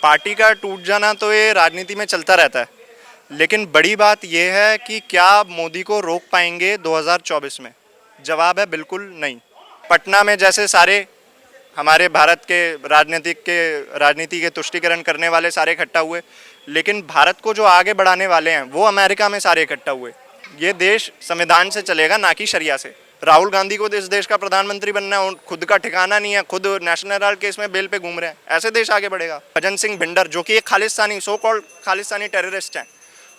Party का टूट जाना तो ये राजनीति में चलता रहता है, लेकिन बड़ी बात यह है कि क्या मोदी को रोक पाएंगे 2024 में? जवाब है बिल्कुल नहीं। पटना में जैसे सारे हमारे भारत के राजनीति के तुष्टीकरण करने वाले सारे इकट्ठा हुए, लेकिन भारत को जो आगे बढ़ाने वाले हैं वो अमेरिका में सारे इकट्ठा हुए। ये देश संविधान से चलेगा, ना कि शरिया से। राहुल गांधी को इस देश का प्रधानमंत्री बनना है, खुद का ठिकाना नहीं है, खुद नेशनल हेराल्ड केस में बेल पे घूम रहे हैं। ऐसे देश आगे बढ़ेगा? भजन सिंह भिंडर जो कि एक Khalistani so called Khalistani terrorist हैं,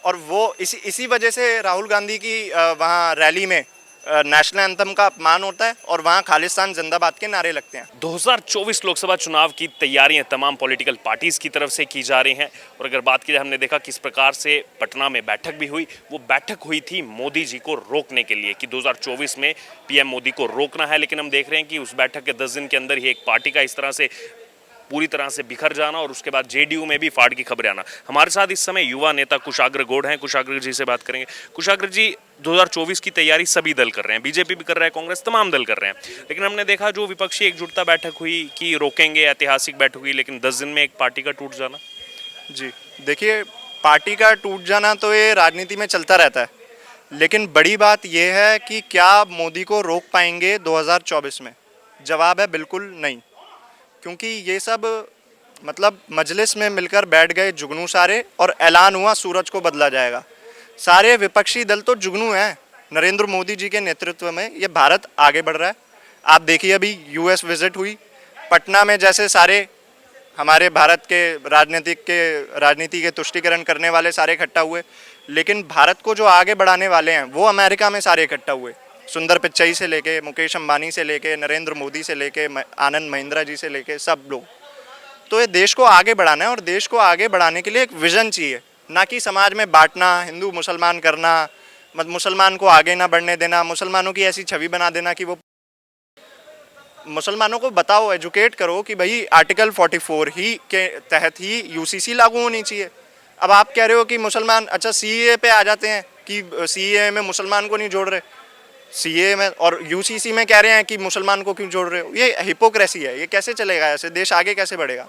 और वो इसी वजह से राहुल गांधी की वहाँ रैली में नेशनल एंथम का अपमान होता है और वहाँ खालिस्तान जिंदाबाद के नारे लगते हैं। 2024 लोकसभा चुनाव की तैयारियां तमाम पॉलिटिकल पार्टीज की तरफ से की जा रही हैं और अगर बात की जाए, हमने देखा किस प्रकार से पटना में बैठक भी हुई। वो बैठक हुई थी मोदी जी को रोकने के लिए कि 2024 में पीएम मोदी को रोकना है, लेकिन हम देख रहे हैं कि उस बैठक के 10 दिन के अंदर ही एक पार्टी का इस तरह से पूरी तरह से बिखर जाना और उसके बाद जेडीयू में भी फाड़ की खबरें आना। हमारे साथ इस समय युवा नेता कुशाग्र गौड़ हैं। कुशाग्र जी से बात करेंगे। कुशाग्र जी, 2024 की तैयारी सभी दल कर रहे हैं, बीजेपी भी कर रहा है, कांग्रेस, तमाम दल कर रहे हैं, लेकिन हमने देखा जो विपक्षी एकजुटता बैठक हुई कि रोकेंगे, ऐतिहासिक बैठक हुई, लेकिन 10 दिन में एक पार्टी का टूट जाना। जी देखिए, पार्टी का टूट जाना तो ये राजनीति में चलता रहता है, लेकिन बड़ी बात यह है कि क्या मोदी को रोक पाएंगे 2024 में? जवाब है बिल्कुल नहीं। क्योंकि ये सब मतलब मजलिस में मिलकर बैठ गए जुगनू सारे, और ऐलान हुआ सूरज को बदला जाएगा। सारे विपक्षी दल तो जुगनू हैं। नरेंद्र मोदी जी के नेतृत्व में ये भारत आगे बढ़ रहा है। आप देखिए, अभी यूएस विजिट हुई, पटना में जैसे सारे हमारे भारत के राजनीति के तुष्टीकरण करने वाले सारे इकट्ठा हुए, लेकिन भारत को जो आगे बढ़ाने वाले हैं वो अमेरिका में सारे इकट्ठा हुए। सुंदर पिच्चई से लेके, मुकेश अंबानी से लेके, नरेंद्र मोदी से लेके, आनंद महिंद्रा जी से लेके सब लोग। तो ये देश को आगे बढ़ाना है, और देश को आगे बढ़ाने के लिए एक विजन चाहिए, ना कि समाज में बांटना, हिंदू मुसलमान करना, मुसलमान को आगे ना बढ़ने देना, मुसलमानों की ऐसी छवि बना देना कि वो मुसलमानों को बताओ, एजुकेट करो कि भाई आर्टिकल 44 ही के तहत ही यूसीसी लागू होनी चाहिए। अब आप कह रहे हो कि मुसलमान, अच्छा सीए पे आ जाते हैं कि सीए में मुसलमान को नहीं जोड़ रहे, सीए में और यूसीसी में कह रहे हैं कि मुसलमान को क्यों जोड़ रहे हो। ये हिपोक्रेसी है, ये कैसे चलेगा? ऐसे देश आगे कैसे बढ़ेगा?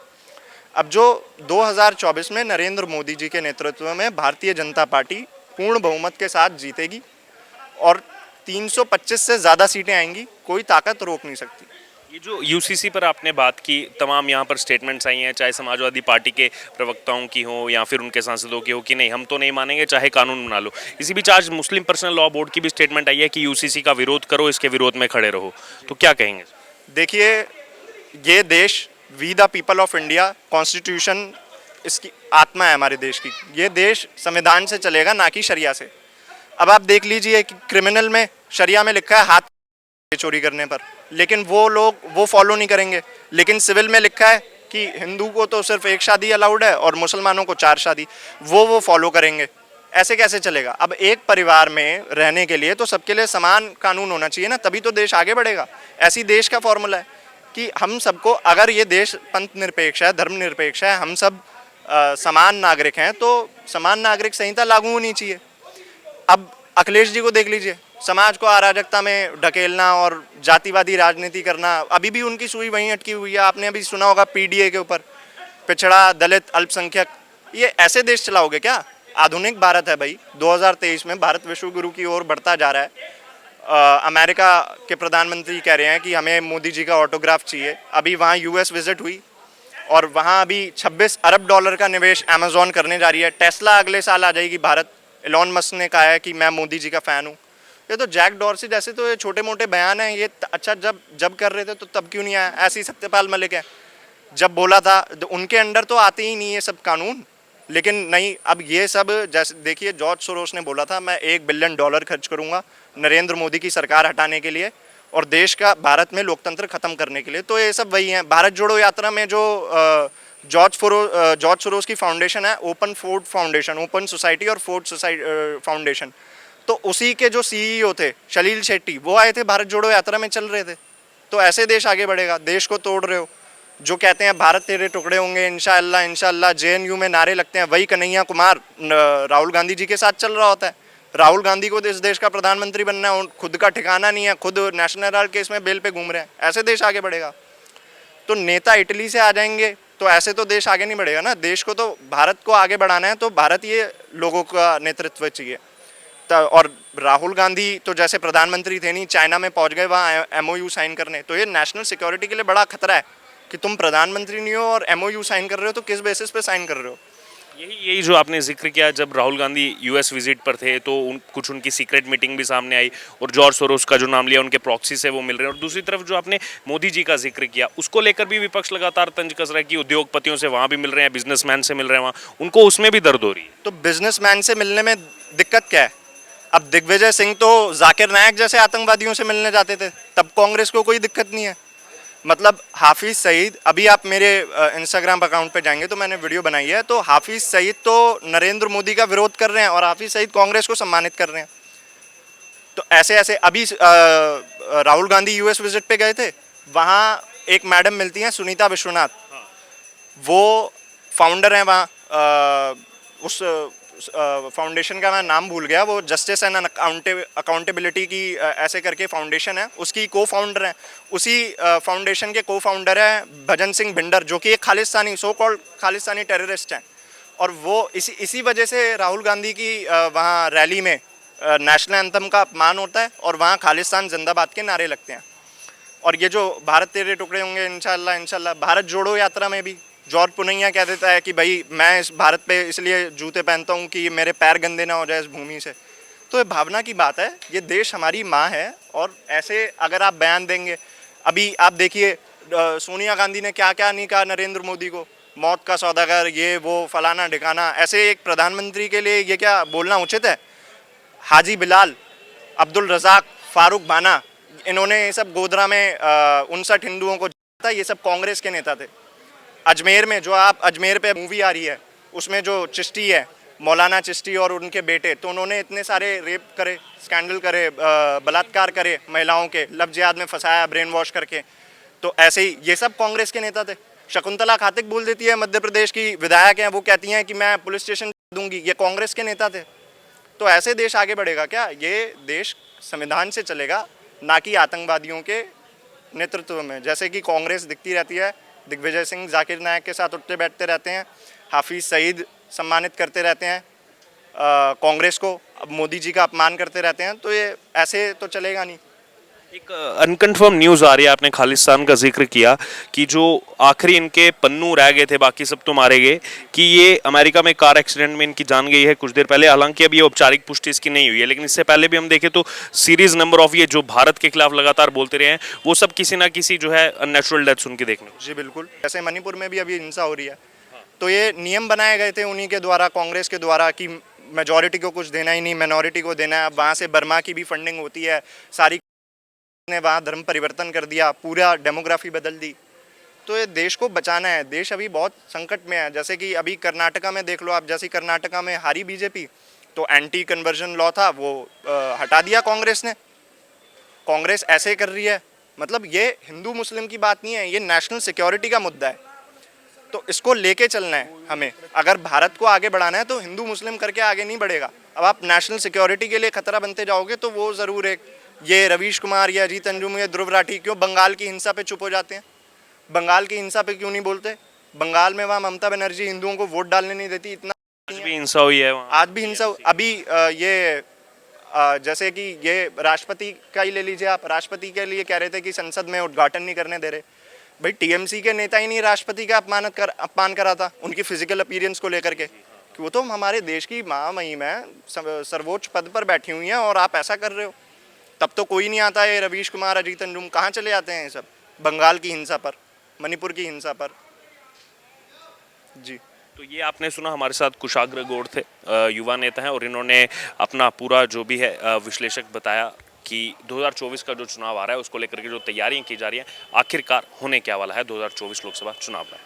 अब जो 2024 में नरेंद्र मोदी जी के नेतृत्व में भारतीय जनता पार्टी पूर्ण बहुमत के साथ जीतेगी और 325 से ज़्यादा सीटें आएंगी, कोई ताकत रोक नहीं सकती। ये जो यूसीसी पर आपने बात की, तमाम यहाँ पर स्टेटमेंट्स आई हैं, चाहे समाजवादी पार्टी के प्रवक्ताओं की हो या फिर उनके सांसदों की हो कि नहीं हम तो नहीं मानेंगे, चाहे कानून बना लो। इसी बीच आज मुस्लिम पर्सनल लॉ बोर्ड की भी स्टेटमेंट आई है कि यूसीसी का विरोध करो, इसके विरोध में खड़े रहो। तो क्या कहेंगे? देखिए, ये देश, we the people of India, constitution इसकी आत्मा है हमारे देश की। ये देश संविधान से चलेगा, ना कि शरिया से। अब आप देख लीजिए कि क्रिमिनल में, शरिया में लिखा है हाथ चोरी करने पर, लेकिन वो लोग वो फॉलो नहीं करेंगे। लेकिन सिविल में लिखा है कि हिंदू को तो सिर्फ एक शादी अलाउड है और मुसलमानों को 4 शादी, वो फॉलो करेंगे। ऐसे कैसे चलेगा? अब एक परिवार में रहने के लिए तो सबके लिए समान कानून होना चाहिए ना, तभी तो देश आगे बढ़ेगा। ऐसी देश का फॉर्मूला है कि हम सबको, अगर ये देश पंथ निरपेक्ष है, धर्म निरपेक्ष है, हम सब समान नागरिक हैं, तो समान नागरिक संहिता लागू होनी चाहिए। अब अखिलेश जी को देख लीजिए, समाज को अराजकता में ढकेलना और जातिवादी राजनीति करना, अभी भी उनकी सुई वहीं अटकी हुई है। आपने अभी सुना होगा पीडीए के ऊपर, पिछड़ा, दलित, अल्पसंख्यक। ये ऐसे देश चलाओगे क्या? आधुनिक भारत है भाई। 2023 में भारत विश्व गुरु की ओर बढ़ता जा रहा है। अमेरिका के प्रधानमंत्री कह रहे हैं कि हमें मोदी जी का ऑटोग्राफ चाहिए। अभी वहाँ यूएस विजिट हुई और वहाँ अभी 26 अरब डॉलर का निवेश अमेजोन करने जा रही है। टेस्ला अगले साल आ जाएगी भारत। एलॉन मस्क ने कहा है कि मैं मोदी जी का फ़ैन हूँ। ये तो जैक डॉर्सी जैसे तो ये छोटे मोटे बयान हैं। ये अच्छा जब कर रहे थे तो तब क्यों नहीं आया? ऐसे ही सत्यपाल मलिक है, जब बोला था तो उनके अंडर तो आते ही नहीं ये सब कानून, लेकिन नहीं। अब ये सब, जैसे देखिए जॉर्ज सोरोस ने बोला था मैं $1 बिलियन खर्च करूँगा नरेंद्र मोदी की सरकार हटाने के लिए और देश का, भारत में लोकतंत्र ख़त्म करने के लिए। तो ये सब वही हैं। भारत जोड़ो यात्रा में जो जॉर्ज सोरोस की फाउंडेशन है, open Ford foundation, open society और फोर्ड फाउंडेशन, तो उसी के जो सीईओ थे सलील शेट्टी, वो आए थे, भारत जोड़ो यात्रा में चल रहे थे। तो ऐसे देश आगे बढ़ेगा? देश को तोड़ रहे हो। जो कहते हैं भारत तेरे टुकड़े होंगे, इंशाअल्लाह इंशाअल्लाह, जेएनयू में नारे लगते हैं, वही कन्हैया कुमार राहुल गांधी जी के साथ चल रहा होता है। राहुल गांधी को इस देश का प्रधानमंत्री बनना है, खुद का ठिकाना नहीं है, खुद नेशनल हेराल्ड केस में बेल पे घूम रहे हैं। ऐसे देश आगे बढ़ेगा? तो नेता इटली से आ जाएंगे, तो ऐसे तो देश आगे नहीं बढ़ेगा ना। देश को तो, भारत को आगे बढ़ाना है तो भारत ये लोगों का नेतृत्व चाहिए। और राहुल गांधी तो जैसे प्रधानमंत्री थे नहीं, चाइना में पहुंच गए वहाँ एमओयू साइन करने। तो ये नेशनल सिक्योरिटी के लिए बड़ा खतरा है कि तुम प्रधानमंत्री नहीं हो और एमओयू साइन कर रहे हो, तो किस बेसिस पे साइन कर रहे हो। यही जो आपने जिक्र किया, जब राहुल गांधी यूएस विजिट पर थे तो कुछ उनकी सीक्रेट मीटिंग भी सामने आई और जॉर्ज सोरोस का जो नाम लिया उनके प्रॉक्सी से वो मिल रहे हैं। और दूसरी तरफ जो आपने मोदी जी का जिक्र किया, उसको लेकर भी विपक्ष लगातार तंज कस रहा है कि उद्योगपतियों से वहाँ भी मिल रहे हैं, बिजनेसमैन से मिल रहे हैं, वहाँ उनको उसमें भी दर्द हो रही है। तो बिजनेसमैन से मिलने में दिक्कत क्या है? अब दिग्विजय सिंह तो जाकिर नायक जैसे आतंकवादियों से मिलने जाते थे, तब कांग्रेस को कोई दिक्कत नहीं है। मतलब हाफिज सईद, अभी आप मेरे इंस्टाग्राम अकाउंट पे जाएंगे तो मैंने वीडियो बनाई है, तो हाफिज सईद तो नरेंद्र मोदी का विरोध कर रहे हैं और हाफिज सईद कांग्रेस को सम्मानित कर रहे हैं। तो ऐसे ऐसे अभी राहुल गांधी यूएस विजिट पे गए थे, वहाँ एक मैडम मिलती हैं सुनीता विश्वनाथ, वो फाउंडर हैं वहाँ, उस फाउंडेशन का मैं नाम भूल गया, वो जस्टिस एंड अकाउंटेबिलिटी की ऐसे करके फाउंडेशन है, उसकी को फाउंडर हैं। उसी फाउंडेशन के को फाउंडर हैं भजन सिंह भिंडर, जो कि एक Khalistani, so called Khalistani terrorist हैं। और वो इसी वजह से राहुल गांधी की वहाँ रैली में नेशनल एंथम का अपमान होता है और वहाँ खालिस्तान जिंदाबाद के नारे लगते हैं। और ये जो भारत तेरे टुकड़े होंगे इंशाल्लाह इंशाल्लाह, भारत जोड़ो यात्रा में भी जॉर्ज पुनैया कह देता है कि भाई मैं इस भारत पे इसलिए जूते पहनता हूँ कि मेरे पैर गंदे ना हो जाए इस भूमि से। तो ये भावना की बात है, ये देश हमारी माँ है। और ऐसे अगर आप बयान देंगे, अभी आप देखिए सोनिया गांधी ने क्या क्या नहीं कहा नरेंद्र मोदी को, मौत का सौदागर, ये वो फलाना ठिकाना। ऐसे एक प्रधानमंत्री के लिए ये क्या बोलना उचित है? हाजी बिलाल, अब्दुल रज़ाक, फारूक बाना, इन्होंने ये सब गोधरा में 59 हिंदुओं को था, ये सब कांग्रेस के नेता थे। अजमेर में जो आप अजमेर पे मूवी आ रही है, उसमें जो चिश्ती है, मौलाना चिश्ती और उनके बेटे, तो उन्होंने इतने सारे रेप करे, स्कैंडल करे, बलात्कार करे महिलाओं के, लव जिहाद में फंसाया ब्रेन वॉश करके। तो ऐसे ही ये सब कांग्रेस के नेता थे। शकुंतला खातिक बोल देती है, मध्य प्रदेश की विधायक हैं, वो कहती हैं कि मैं पुलिस स्टेशन दूंगी, ये कांग्रेस के नेता थे। तो ऐसे देश आगे बढ़ेगा क्या? ये देश संविधान से चलेगा, ना कि आतंकवादियों के नेतृत्व में। जैसे कि कांग्रेस दिखती रहती है, दिग्विजय सिंह जाकिर नायक के साथ उठते बैठते रहते हैं, हाफिज सईद सम्मानित करते रहते हैं कांग्रेस को, अब मोदी जी का अपमान करते रहते हैं, तो ये ऐसे तो चलेगा नहीं। एक अनकन्फर्म न्यूज़ आ रही है, आपने खालिस्तान का जिक्र किया कि जो आखिरी इनके पन्नू रह गए थे, बाकी सब तो मारे गए, कि ये अमेरिका में कार एक्सीडेंट में इनकी जान गई है कुछ देर पहले। हालांकि अब ये औपचारिक पुष्टि इसकी नहीं हुई है, लेकिन इससे पहले भी हम देखें तो सीरीज नंबर ऑफ ये जो भारत के खिलाफ लगातार बोलते रहे हैं, वो सब किसी ना किसी जो है अननेचुरल डेथ्स उनकी देखने को। जी बिल्कुल, जैसे मणिपुर में भी अभी हिंसा हो रही है, तो ये नियम बनाए गए थे उन्हीं के द्वारा, कांग्रेस के द्वारा, कि मेजॉरिटी को कुछ देना ही नहीं, माइनॉरिटी को देना है। अब वहाँ से बर्मा की भी फंडिंग होती है सारी, ने वहाँ धर्म परिवर्तन कर दिया, पूरा डेमोग्राफी बदल दी। तो ये देश को बचाना है, देश अभी बहुत संकट में है। जैसे कि अभी कर्नाटका में देख लो आप, जैसे कर्नाटका में हारी बीजेपी, तो एंटी कन्वर्जन लॉ था वो हटा दिया कांग्रेस ने। कांग्रेस ऐसे कर रही है, मतलब ये हिंदू मुस्लिम की बात नहीं है, ये नेशनल सिक्योरिटी का मुद्दा है। तो इसको लेके चलना है हमें। अगर भारत को आगे बढ़ाना है तो हिंदू मुस्लिम करके आगे नहीं बढ़ेगा। अब आप नेशनल सिक्योरिटी के लिए खतरा बनते जाओगे तो वो ज़रूर एक, ये रवीश कुमार या अजीत अंजुम या ध्रुव राठी क्यों बंगाल की हिंसा पे चुप हो जाते हैं? बंगाल की हिंसा पे क्यों नहीं बोलते? बंगाल में वहाँ ममता बनर्जी हिंदुओं को वोट डालने नहीं देती, इतना आज भी हिंसा हुई है वहाँ। आज भी हिंसा। अभी ये जैसे कि ये राष्ट्रपति का ही ले लीजिए आप, राष्ट्रपति के लिए कह रहे थे कि संसद में उद्घाटन नहीं करने दे रहे। भाई टीएमसी के नेता ही नहीं राष्ट्रपति का अपमान करा था उनकी फिजिकल अपीयरेंस को लेकर के, कि वो तो हमारे देश की माँ महिम है, सर्वोच्च पद पर बैठी हुई हैं और आप ऐसा कर रहे हो। तब तो कोई नहीं आता है, रवीश कुमार अजीत अंजुम कहाँ चले जाते हैं ये सब, बंगाल की हिंसा पर, मणिपुर की हिंसा पर। जी, तो ये आपने सुना, हमारे साथ कुशाग्र गौड़ थे, युवा नेता हैं, और इन्होंने अपना पूरा जो भी है विश्लेषक बताया कि 2024 का जो चुनाव आ रहा है उसको लेकर के जो तैयारियां की जा रही हैं, आखिरकार होने क्या वाला है 2024 लोकसभा चुनाव में।